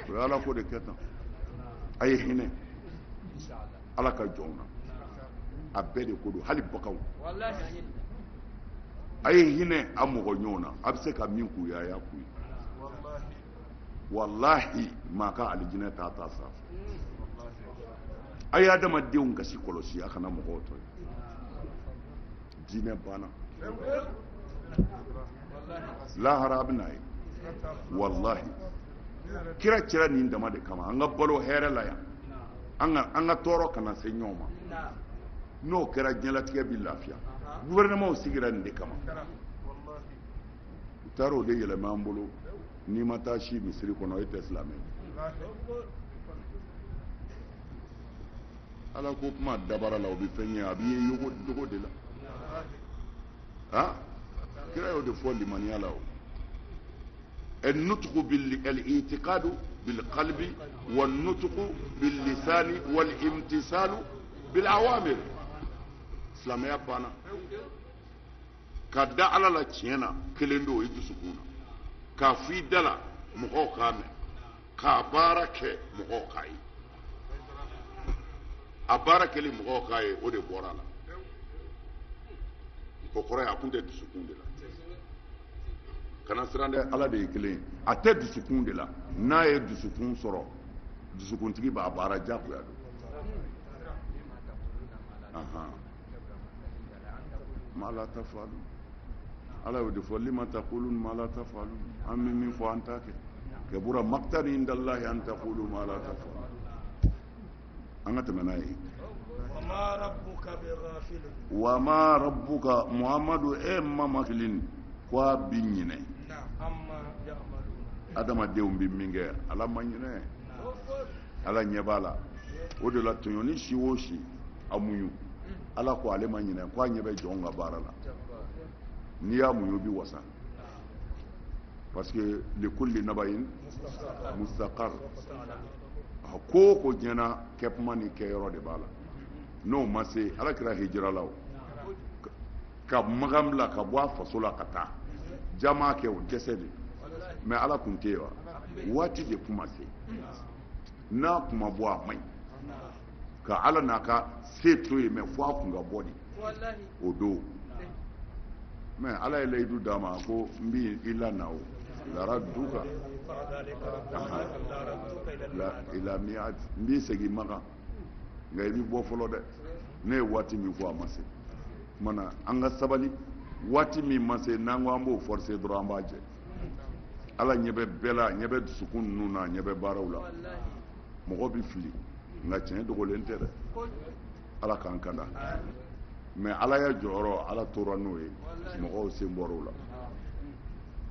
o ye ala ko de kɛ tan a ye hinɛ ala ka jɔnw na a bɛɛ de ko don hali baganw a ye hinɛ a mɔgɔ ɲɔgɔn na a bɛ se ka min k'u ye a y'a k'u ye walahi maa ka alijinɛ t'a ta sanfɛ a ye adamadenw gasi kɔlɔsi a kana mɔgɔw tɔ ye diinɛ banna lahara a bɛ n'a ye walahi kira cira nin dama de kama an ka balo hɛrɛ la yan an ka tɔɔrɔ kana se ɲɔgɔn ma n'o kɛra diɲɛlatigɛ bɛ lafiya gouvernement sigira nin de kama u taara o de yɛlɛma an bolo n'i ma taa si misiri kɔnɔ e tɛ silamɛ ala ko kuma dabara la o bɛ fɛn ɲɛ a b'i ye jogo de la kira y'o de fɔ limaniya la o النطق بالاعتقاد بالقلب والنطق باللسان والامتثال بالأوامر silamɛya banna ka da ala la tiɲɛ na kelen don o ye dusukun na k'a fɔ i da la mɔgɔw k'a mɛn k'a baara kɛ mɔgɔw k'a ye a baara kɛli mɔgɔw k'a ye o de bɔra a la o kɔrɔ ye a tun tɛ dusukun de la kana siran dɛ ala de ye kelen ye a tɛ dusukun de la n'a ye dusukun sɔrɔ dusukuntigi b'a baara diyagoya don ma la tafalun ala y'o de fɔ lima taqulun ma la tafalun an bɛ min fɔ an t'a kɛ kabura maqtan inda allahi an taqulu ma la tafalun an ka tɛmɛ n'a ye wa ma rabbuka muhammadu ma makilin ko a bi ɲinɛ adamadenw bɛ min kɛ ala ma ɲinɛ ala ɲɛ b'a la o de la tɔɲɔni si o si a muɲu ala ko ale ma ɲinɛ ko a ɲɛ bɛ jɔn ka baara la n'i y'a muɲu bi wasa parce que likulli nabayin mustaqar ko ko diɲɛna kɛ kuma ni kɛ yɔrɔ de b'a la n'o ma se ala kɛra hijira la o ka magan bila ka bɔ a faso la ka taa jama kɛ o dɛsɛ de mais ala kun tɛ wa waati de kuma se n'a kuma bɔ a man ɲi ka ala n'a ka se to yen mais fo a kun ka bɔ de o don mais ala ye layidu d'a ma ko n b'i lana o laraduka ila mi'at n b'i segin makan nka i bɛ bɔ fɔlɔ dɛ ne ye waati min fɔ a ma se mana an ka sabali waati min ma se n'an ko an b'o forcer dɔrɔn an b'a jɛ ala ɲɛ bɛ bɛɛ la ɲɛ bɛ dusukun ninnu na ɲɛ bɛ baaraw la mɔgɔ bɛ fili nka tiɲɛ dogolen tɛ dɛ ala k'an kanda mais ala ya jɔyɔrɔ ala tora n'o ye mɔgɔw sen bɔra o la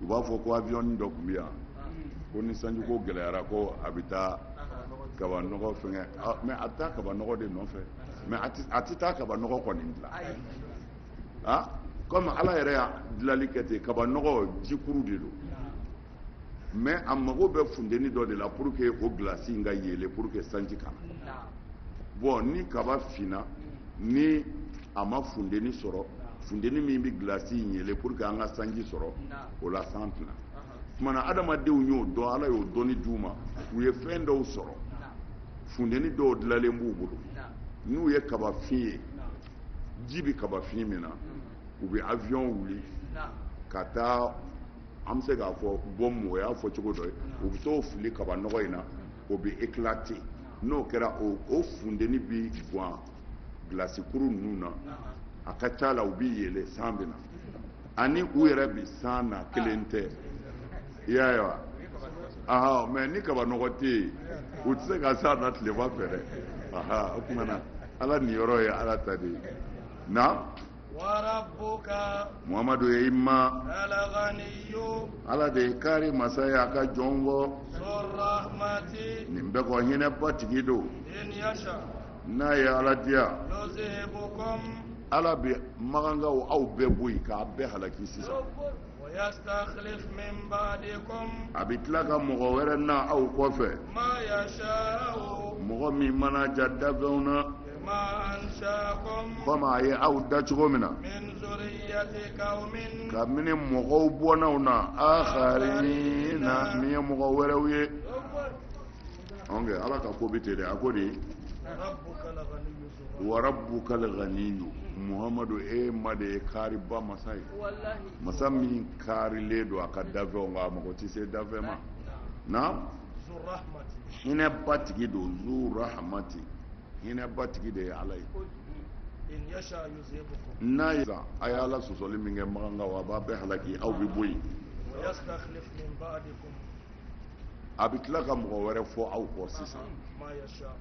u b'a fɔ ko avion dɔ tun bɛ yan ko ni sanji ko gɛlɛyara ko a bɛ taa kaba nɔgɔ fɛngɛ mais a bɛ taa kaba nɔgɔ de nɔfɛ mais a tɛ taa kaba nɔgɔ kɔni dilan comme ala yɛrɛ y'a dilanli kɛ ten kaba nɔgɔ jikuru de don mais a mago bɛ funteni dɔ de la pour que o glace in ka yele pour que sanji kana bon ni kaba finna ni a ma funteni sɔrɔ funteni min bɛ glace in yele pour que an ka sanji sɔrɔ o la san tɛna tumana adamadenw y'o dɔn ala y'o dɔnni d'u ma u ye fɛn dɔw sɔrɔ funteni dɔw dilanlen b'u bolo n'u ye kabafin ye ji bɛ kabafin min na u bɛ avion wuli ka taa an bɛ se k'a fɔ bɔmu o y'a fɔ cogo dɔ ye u bɛ t'o fili kaba nɔgɔ in na o bɛ éclater n'o kɛra o funteni bɛ bɔn glace kuru ninnu na a ka ca la u bɛ yɛlɛ san bɛ na ani u yɛrɛ bɛ san na kelen tɛ i y'a ye wa mais ni kaba nɔgɔ tɛ yen u tɛ se ka san na tilema fɛ dɛ o tuma na ala nin yɔrɔ ye ala ta de ye na warabuka muhamadu ye i ma alganiyu ala de ye kari masa ye a ka jɔn bɔ surahmati nin bɛɛ kɔ hinɛba tigi don in yasha n'a ye ala diya yuzihibukum ala bɛ magangaw aw bɛɛ bɔ yen k'a bɛɛ halaki sisan ويستخلف من بعدكم a bɛ tila ka mɔgɔ wɛrɛ na aw kɔfɛ ما يشاء mɔgɔ min mana ja dafɛnw na بما أنشاكم komi a ye aw da cogo min na من ذرية قوم kabini mɔgɔw bɔnnaw na akharina min ye mɔgɔ wɛrɛw ye ɔnkɛ ala ka ko bɛ ten dɛ a ko de ربك الغني ذو wa rabbukal ghaniyu muhamadu e ma de ye kaariba masa ye masa min kaarilen don a ka dafɛnw nka a mago tɛ se dafɛn ma na ذو الرحمة hinɛba tigi don zu rahmati hinɛba tigi de ye ala ye إن يشاء يذهبكم n'a ye sisan a ye ala sɔsɔli min kɛ magangaw a b'a bɛɛ halaki aw bɛ bɔ yen ويستخلف من بعدكم a bɛ tila ka mɔgɔ wɛrɛ fɔ aw kɔ sisan ما يشاء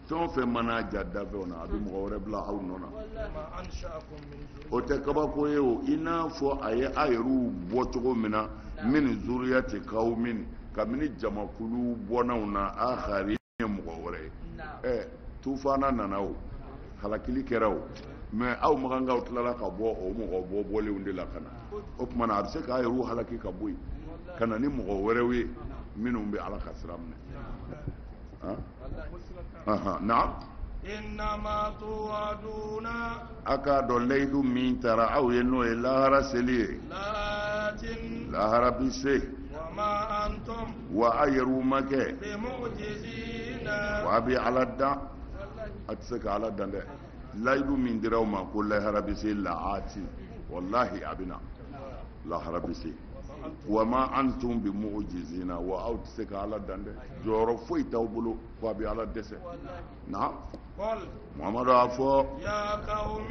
fɛn o fɛn mana ja dafɛnw na a bɛ mɔgɔ wɛrɛ bila aw nɔ na ما أنشأكم من o tɛ kabako ye o i n'a fɔ a ye a yɛrɛw bɔ cogo min na min zuriyati qaumin kabini jamakulu bɔnnaw na akhari ye mɔgɔ wɛrɛ ye tufana nana o halakili kɛra o mais aw magangaw tilala ka bɔ o mɔgɔ bɔlenw de la ka na o tuma na a bɛ se k'a yɛrɛw halaki ka bɔ yen ka na ni mɔgɔ wɛrɛw ye minnu bɛ ala ka sira minɛ na إنما توعدون a k'a dɔn layidu min taara aw ye n'o ye lahara seli ye لآت lahara bi se وما أنتم wa a yɛrɛw ma kɛ بمعجزين wa a bɛ ala dan a tɛ se ka ala dan dɛ layidu min dira aw ma ko lahara bi se laati wallahi a bɛ na lahara bi se wa ma antum bi mu'jizina wa aw tɛ se ka ala dan dɛ jɔyɔrɔ foyi t'aw bolo ko a bɛ ala dɛsɛ na قل muhamadu a fɔ يا قوم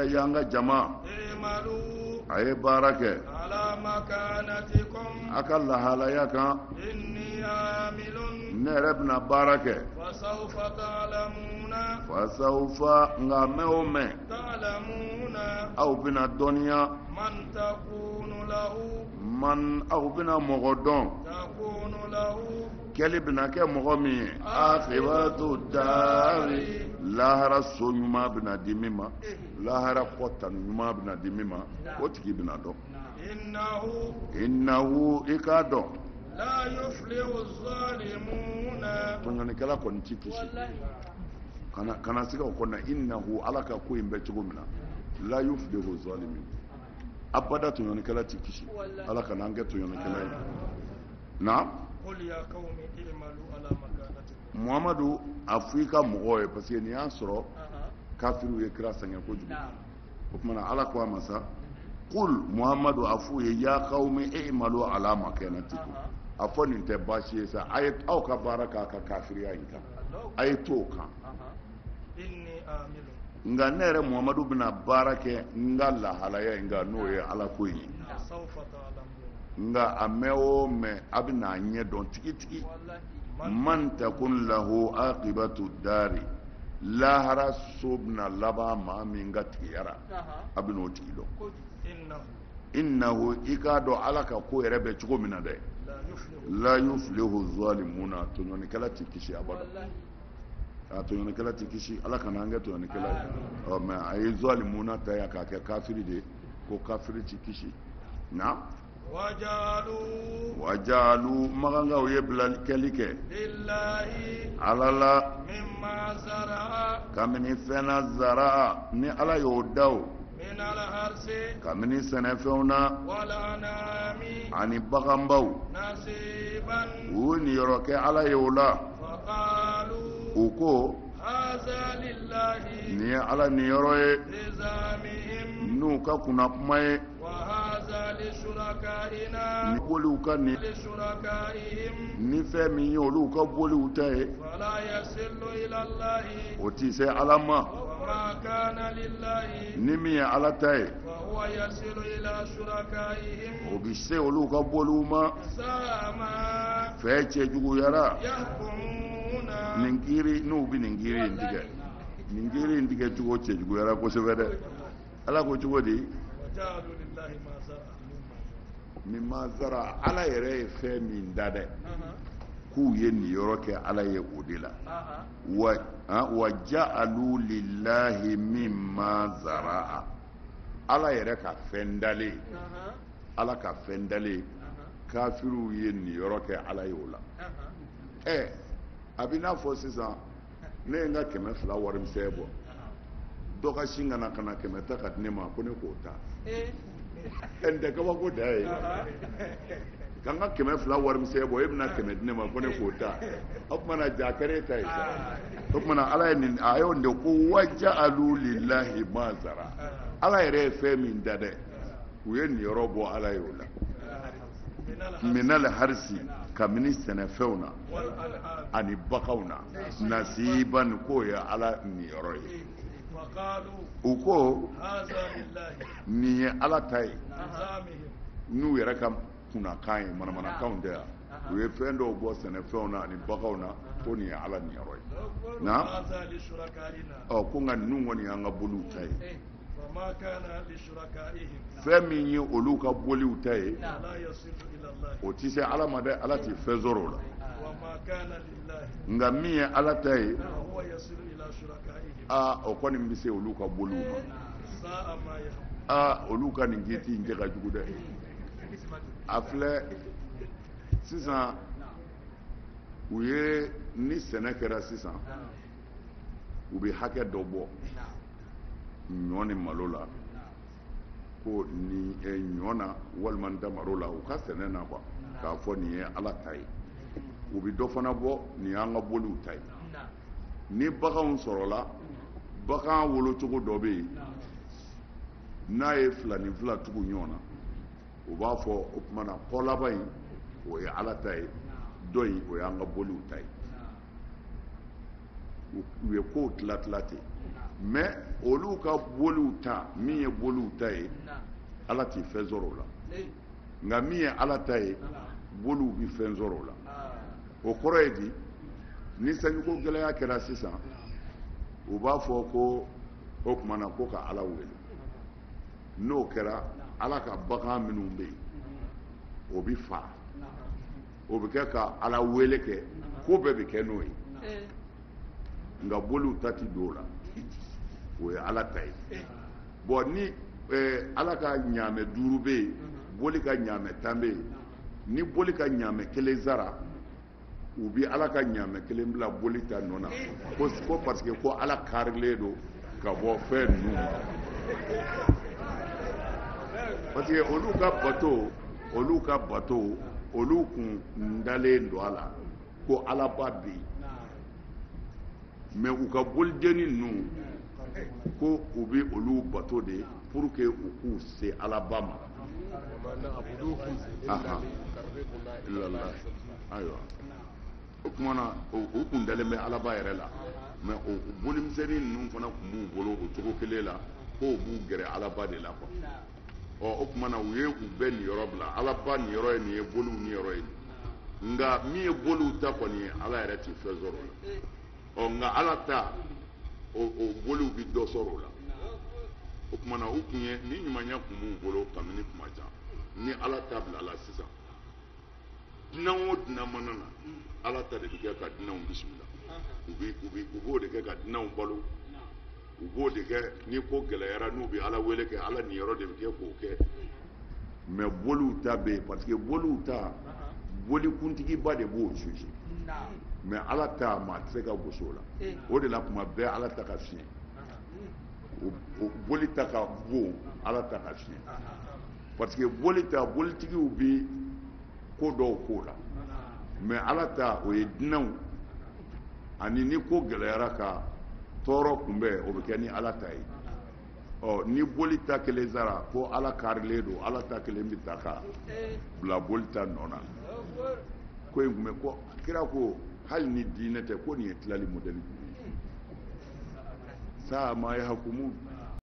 y'an ka jama اعملوا a ye baara kɛ على مكانتكم a ka lahalaya kan إني عامل ne yɛrɛ bɛna baara kɛ فسوف تعلمون fasawufa nka mɛn o mɛn تعلمون aw bɛna dɔnniya من تكون له man aw bɛna mɔgɔ dɔn تكون له kɛli bɛna kɛ mɔgɔ min ye akibatu dari lahara so ɲuman bɛna di min ma lahara kɔtanu ɲuman bɛna di min ma o tigi bɛna dɔn innahu i k'a dɔn la yuflihu zalimuna tɔɲɔnikɛla kɔni ti kisi kana siga o kɔnɔ innahu ala ka ko in bɛ cogo min na la yuflihu zalimin abada tɔɲɔnikɛla ti kisi ala kana an kɛ tɔɲɔnikɛla ye na qul ya qaumi i'malu ala makanatikum muhamadu a fɔ i ka mɔgɔw ye parce que nin y'a sɔrɔ kafiriw ye kira sɛgɛn kojugu o tumana ala ko a ma sa qul muhamadu a fɔ ye ya qaumi i'malu ala makanatikum a fɔ nin tɛ baasi ye sa aw ka baara k'a ka kafiriya in kan a ye to o kan inni amilu nka ne yɛrɛ muhamadu bɛna baara kɛ n ka lahalaya in kan n'o ye ala ko in ye sawfa ta'lamun nka a mɛn o mɛn a bɛna a ɲɛ dɔn tigitigi man takun lahu aqibatu dari lahara so bɛna laban maa min ka tigiyara a bɛna o tigi dɔn innahu i k'a dɔn ala ka ko yɛrɛ bɛ cogo min na dɛ la yuflihu zalimuna tɔɲɔnikɛla ti kisi abada a tɔɲɔnikɛla ti kisi ala kana an kɛ tɔɲɔnikɛla ye mɛ a ye zalimuna ta yan k'a kɛ kafiri de ko kafiri ti kisi na wajalu magangaw ye bilali kɛli kɛ lillahi ala la mimma zara'a kabini fɛn na zara'a ni ala y'o daw min al-harsi kabini sɛnɛfɛnw na wal anami ani baganbaw nasiban u niyɔrɔ kɛ ala ye o la faqalu u ko hadha lillahi nin ye ala niyɔrɔ ye lizamihim n'u ka kunna kuma ye wa hadha li shurakaina ni boliw ka ni li shurakaihim ni fɛn min ye olu ka boliw ta ye fala yasillu ila allahi o ti se ala ma wa ma kana lillahi ni min ye ala ta ye fa huwa yasilu ila shurakaihim o bi se olu ka boliw ma sama fɛn cɛjuguyara yahkumuna nin kiiri n'u bɛ nin kiiri in tigɛ nin kiiri in tigɛ cogo cɛjuguyara kosɛbɛ dɛ ala ko cogo di wajalu lillahi ma zara'a min ma zara ala yɛrɛ ye fɛn min da dɛ k'u ye nin yɔrɔ kɛ ala ye o de la wa ja'alu lillahi mimma zara'a ala yɛrɛ ka fɛn dalen ala ka fɛn dalen kafiriw ye nin yɔrɔ kɛ ala ye o la a bɛ n'a fɔ sisan ne ye n ka 200 warimisɛn bɔ dɔ ka sin ka na 100 ta ka di ne ma ko ne k'o ta n tɛ kabako da ye ka n ka 200 warimisɛn bɔ e bɛna 100 di ne ma ko ne k'o ta o tumana ja kɛra e ta ye sa o tumana ala ye nin a y'o de ko waja'alu lillahi ma zara ala yɛrɛ ye fɛn min da dɛ u ye nin yɔrɔ bɔ ala ye o la minal harsi kabini sɛnɛfɛnw na ani baganw na nasiban k'o ye ala niyɔrɔ ye u ko nin ye ala ta ye n'u yɛrɛ ka kunnakan ye manamanakanw tɛ yan u ye fɛn dɔw bɔ sɛnɛfɛnw na ani baganw na ko nin ye ala niyɔrɔ ye na ko nka ninnu kɔni y'an ka boliw ta ye fɛn min ye olu ka boliw ta ye o ti se ala ma dɛ ala ti fɛn sɔrɔ o la nka min ye ala ta ye o kɔni bɛ se olu ka boliw ma olu ka nin kiti in kɛ ka jugu dɛ a filɛ sisan u ye ni sɛnɛ kɛra sisan u bɛ hakɛ dɔ bɔ ɲɔ ni malo la ko ni ɲɔ na walima n da malo la u ka sɛnɛ na quoi k'a fɔ nin ye ala ta ye u bɛ dɔ fana bɔ nin y'an ka boliw ta ye ni baganw sɔrɔla bagan wolocogo dɔ bɛ yen n'a ye 2 ni 2 tugu ɲɔgɔn na u b'a fɔ o tumana kɔ laban in o ye ala ta ye dɔ in o y'an ka boliw ta ye u ye kow tila tila ten mais olu ka boliw ta min ye boliw ta ye ala ti fɛn sɔrɔ o la nka min ye ala ta ye boliw bi fɛn sɔrɔ o la o kɔrɔ ye di ni sanjiko gɛlɛya kɛra sisan u b'a fɔ ko o tumana ko ka ala wele n'o kɛra ala ka bagan minnu bɛ yen o bi fara o bɛ kɛ ka ala wele kɛ ko bɛɛ bɛ kɛ n'o ye nka boliw ta ti don o la o ye ala ta ye bon ni ala ka ɲaamɛ 5 bɛ yen boli ka ɲaamɛ 10 bɛ yen ni boli ka ɲaamɛ 1 sara u bi ala ka ɲaamɛ 1 bila boli ta nɔ na ko parce que ko ala karilen don ka bɔ fɛn ninnu ma parce que olu ka bato olu kun dalen don a la ko ala ba bɛ yen mais u ka bolidenni ninnu ko u bi olu bato de pour que u k'u se ala ba ma ayiwa o tuma na u kun dalen bɛ ala ba yɛrɛ la mais o bolimisɛnnin ninnu fana tun b'u bolo o cogo kelen la ko b'u gɛrɛ ala ba de la quoi o tuma na u ye u bɛɛ nin yɔrɔ bila ala ba nin yɔrɔ ye nin ye boliw ni yɔrɔ ye nka min ye boliw ta kɔni ye ala yɛrɛ tɛ fɛn sɔrɔ o la nka ala ta o boliw bɛ dɔ sɔrɔ o la o tuma na u kun ye ni ɲumanya tun b'u bolo kabini kuma jan ni ala ta bila la sisan dunan o dunan mana na ala ta de bɛ kɛ ka dunanw bisimila u b'o de kɛ ka dunanw balo u b'o de kɛ ni ko gɛlɛyara n'u bɛ ala wele kɛ ala nin yɔrɔ de bɛ kɛ k'o kɛ mais boliw ta bɛ yen parce que boliw ta bolikuntigiba de b'o juge mais ala ta maa tɛ se ka gosi o la o de la tuma bɛɛ ala ta ka fiɲɛ o boli ta ka bon ala ta ka fiɲɛ parce que boli ta bolitigiw bɛ ko dɔw k'o la mais ala ta o ye dunanw ani ni ko gɛlɛyara ka tɔɔrɔ kunbɛn o bɛ kɛ ni ala ta ye ni boli ta 1 sara ko ala karilen don ala ta 1 bɛ ta ka bila boli ta nɔ na ko in tun bɛ ko kira ko hali ni diinɛ tɛ ko nin ye tilali modèle jumɛn ye saa ma yahkumun